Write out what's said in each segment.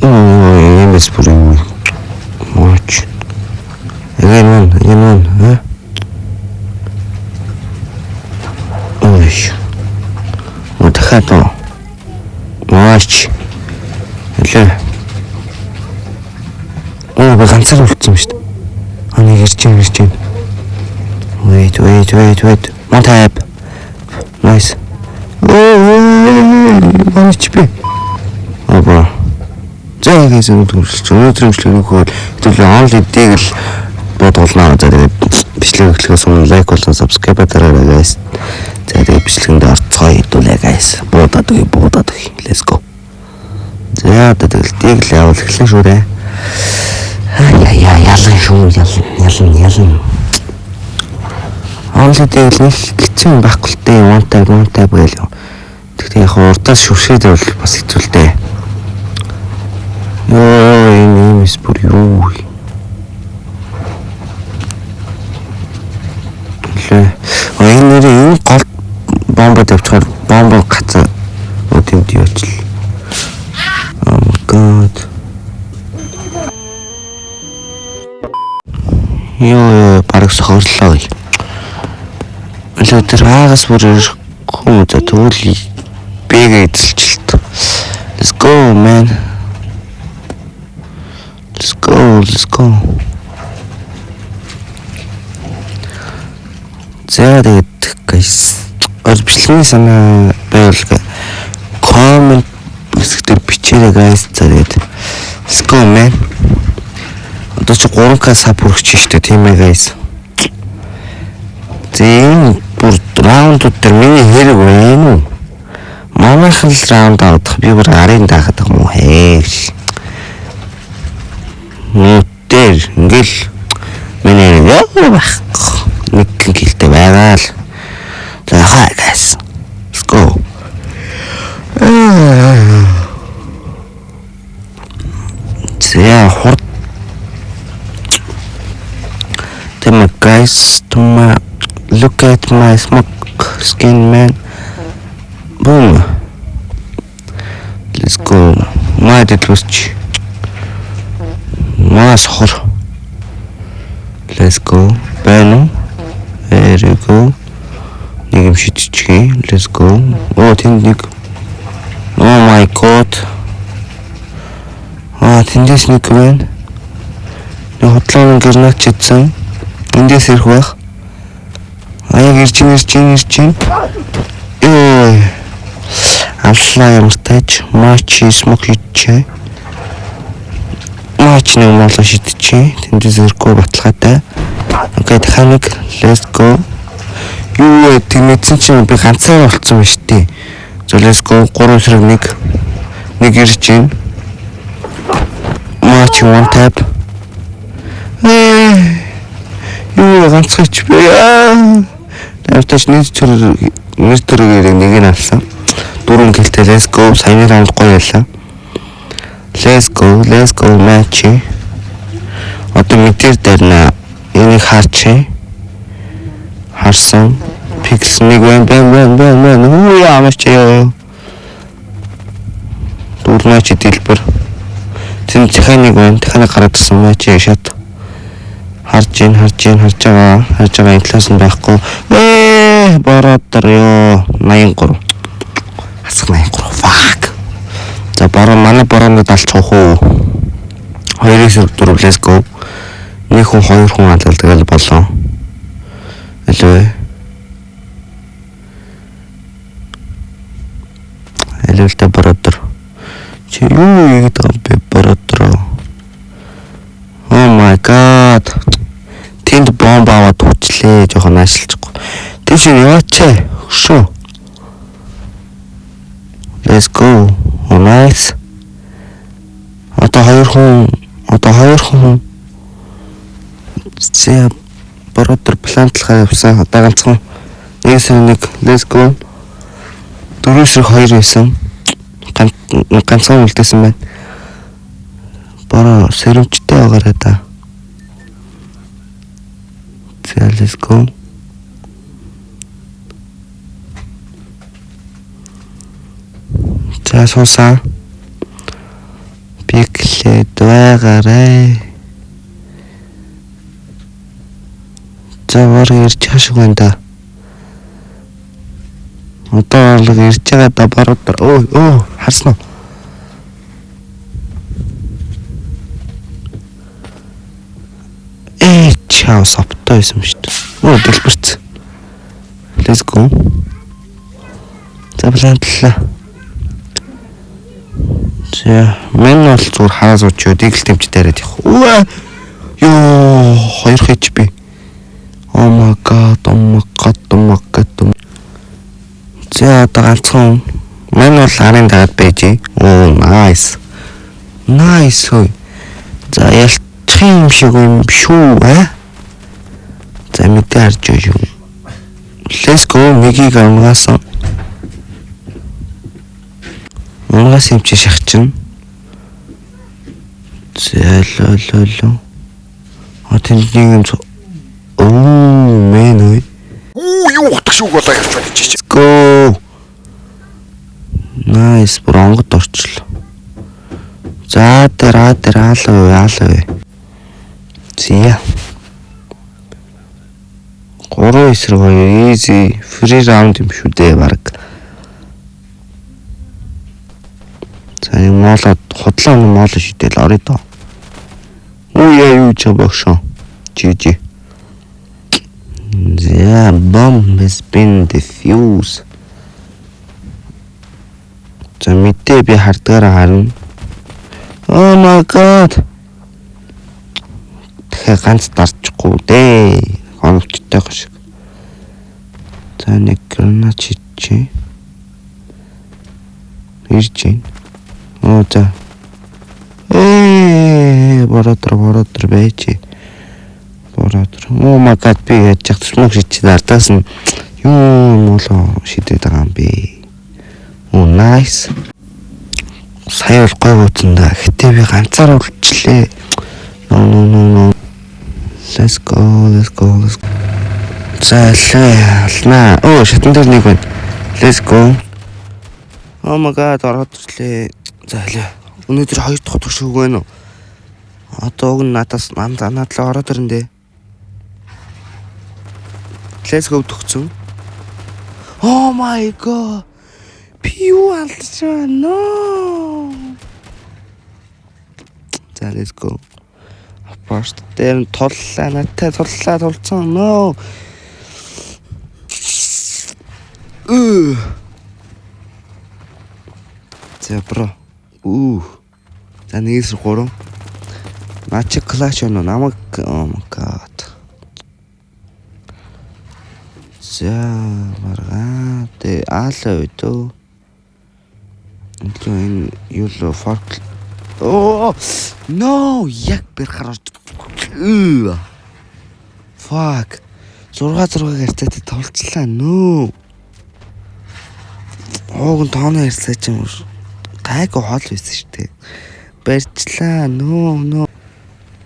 Эмэс бүр юм. Моч. Янон, Ой. Дахиад Моч. Элэ. Би ганцаар үлдсэн юм шүү дээ. Нэг ирж байна. Wait. One tap. Nice. Манч би. Бро. За гэж өнөөдөр нөхөд хэвлээ онл эдийг л бодголноо. За тэгээд бичлэг эхлэхээс өмнө лайк болон subscribe дараарай guys. За тэгээд бичлэгэнд орцгоё хэдүүлээ guys. Буудаад өгье. Let's go. За тэгээд тийг л явуул эхлэн шүү дээ. Ялан шүү. Онл эдийг л хэцүү байхгүй л дээ. One tap гээл. Тэгтээ яг урдаас шүршээд бол бас хэцүү л дээ. Энэ бүр юу. Энэ гол бомбод явчихаар бомбо гацаа өдөнд явуул. Oh my god. Бараг сохорлоо. Тэр хаагас бүр хүн за тэгвэл бэгээ эзэлчихлээ. Let's go man. Let's go. За тэгээд guys бичлэгийн санаа байвал comment хэсгээр бичээрэй guys. За тэгээд let's go man. Одоо чи 3k sub хүрч штэ тийм ээ guys. Тийм бүр раундууд дээр миний хэрэг байна уу? Манайхан л раунд авах би бүр арын даахад юм уу хээш. Нүтэр ингээл миний яг байх. Нэг гэлтэй байгаа л. За хаа guys. Let's go. За хурд. Тэм guys look at my smoke skin man. Boom. Let's go. Майдад лусч. Масхор. Let's go. Байна. There you go. Нэг юм шидчихье. Let's go. Тэнд нэг. Oh my god. Тэндээс нэг байна. Нэг хотлон гэрнат чидсэн. Эндээс ирэх байх. Яг ирж чинь. Аллаа ямартайч матч смок хийчихэ. Матч нэг мол шидчихэ. Тэндээс ирэхгүй баталгаатай. Окей, дахиад let's go. Тэмээдсэн чинь би ганцаар болцсон байна шүү дээ. So let's go. 3 сард нэг ирж чинь. Матч one tap. Ганцгаач би. Тавтаж нэг төрөөр нэг нь авсан. 4 гэлтэй let's go. Саяны раунд гоё байлаа. Let's go match. Одоо мэдэр дээр энийг харсан. Pix нэг бэн. Ямарч яа. Турнаач дэлбэр. Тэн техник байна. Техник гаргаадсан матч шат. Харж байгаа. Инфляц нь байхгүй. Боротор ёо 83. Асах 83. Fuck. За манай бороонд алчих уу. 2-4 let's go. Нэг хүн 2 хүн алал тэгэл болоо. Элэлтэй боротор. Чи юу ийгээд байгаа бэ боротор? Oh my god. Тэнд бомб аваад тучлээ. Жохон аашилчихгүй. Тэвш яваач. Шүү. Let's go. Oh nice. Одоо 2 хүн. Зэ боротор плантлахаа явсан. Одоо ганцхан. Нэг let's go. 4-2 байсан. Ганцхан үлдээсэн байна. Бороо сэрэмжтэй байгаарай та. За let's go. За суусан. Биг хичээд байгаарай. Завар ирж хашиг байна да. Одоо л ирж байгаа да барууд. Харсан уу? Чао соптой юм шүү дээ. Дэлбэрч. Let's go. За плантлаа. Мен бол зүгээр хараа сууч юу дигл тэмчтэй яриад явах. Ёо 2 HP. Oh my god. За одоо ганцхан. Мен бол арын дагаад байж. Nice. Хөөе. За ялчих юм шиг юм шүү За мэдээ харж юу. Let's go. Нэгийг амгаасан. Унгаас юм чи шахчин. Зэлэлэлэ. Тэнд нэг юм. Мэн ой. Юу утах шүүг болоо явж байна чи. Let's go. Nice. Бронгод орчлоо. За тэр аалаа. Зя. 3 эсрэг 2 easy free round юм шүү дээ баг. За юм моолоод худлаа моолоо шидэл орё доо. Юу ч багшаа. GG. The bomb has been defused. За мэдээ би хардгаараа харна. Oh my god. Тэгэхээр ганц дарчихгүй дээ. Оновчтой шиг. За нэг гранат чичээ. Ирж байна. За. Боротор байж. Oh my god би яаж смог шичээд ардаас нь юу молоо шидэд байгаа юм бэ. Nice. Сая бол гой бууцсан да. Гэтэ би ганцаараа үлчлээ. No. Let's go. За алнаа. Шатан дээр нэг байна. Let's go. Oh my god ороод ирлээ. За аль. Өнөөдөр 2 дахь төгшөг байна уу? Одоо уг надаас надлаа ороод ирэндээ. Let's go төгцөн. Oh my god. Би юу алдчихсан нөө. За let's go. Пост дээр туллаа надтай тулцсан нөө. За бро. За нэгээс 3. Начи клаш оноо намайг oh my god. За маргаа тэ аалаа өдөө. Энэ юу л форк. No, яг бэр хараад. Fuck. 6 гэртээ тулцлаа нөө. Ууг нь тооны ярьсаа ч юм уу. Гайгүй хоол байсан шүү дээ. Барьчлаа нөө.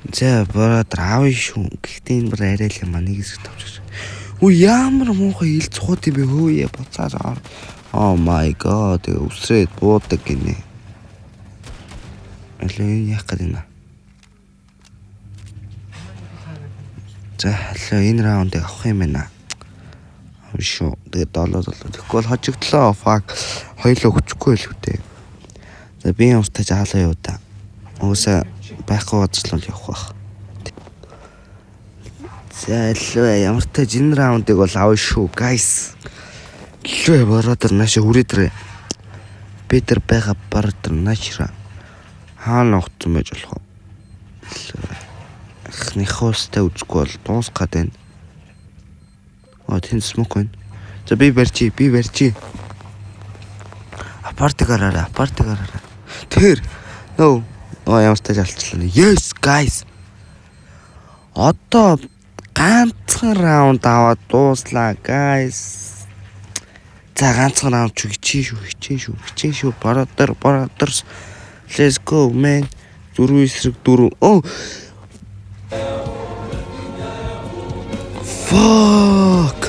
За бороод аав шүү. Гэхдээ энэ бүр арай л юм аа нэг хэсэг тавчих. Ямар муухай ил цухууд юм бэ хөөе буцаа. Oh my god. Үсрээд буудаг гинэ. Алей яах гээд байна. За энэ раундыг авах юм байна. Шүү. Тэгээд долоо. Тэгэхгүй бол хожигдлоо. Fuck. Хоёлоо хүчгүй л үтэй. За би юмстай жаалаа юу та. Уусаа байхгүй газарлал явах байх. За ямар ч тач энэ раундыг бол авна шүү, guys. Лээ бороод наашаа хүрээдрээ. Би тэр байгаа бороод наашра. Хаана огцсон байж болох вэ? Эхнийхөөстэй үзэхгүй бол дуусгаад байна. Тэнд смок байна. За би барьчи. Апартигараа. Тэр. No. Ямар ч тач алчлаа. Yes, guys. Одоо ганцхан раунд аваад дууслаа, guys. За ганцхан раунд хичээ шүү. Бороо. Let's go, man. 4 эсрэг 4. Fuck.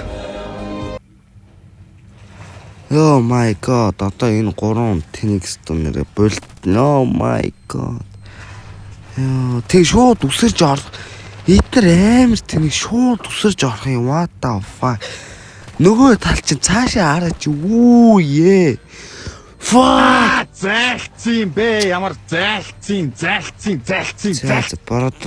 Oh my god. Одоо энэ 3 Phoenix нэрэ болт. Oh my god. Ёо, тэг шууд үсэрж орох. Эдгээр амар тэнийг шууд үсэрж орох юм. What the fuck. Нөгөө тал чинь цаашаа хараач үү ээ. Fuck. Зайлцсан бэ? Ямар зайлцсан? За бороод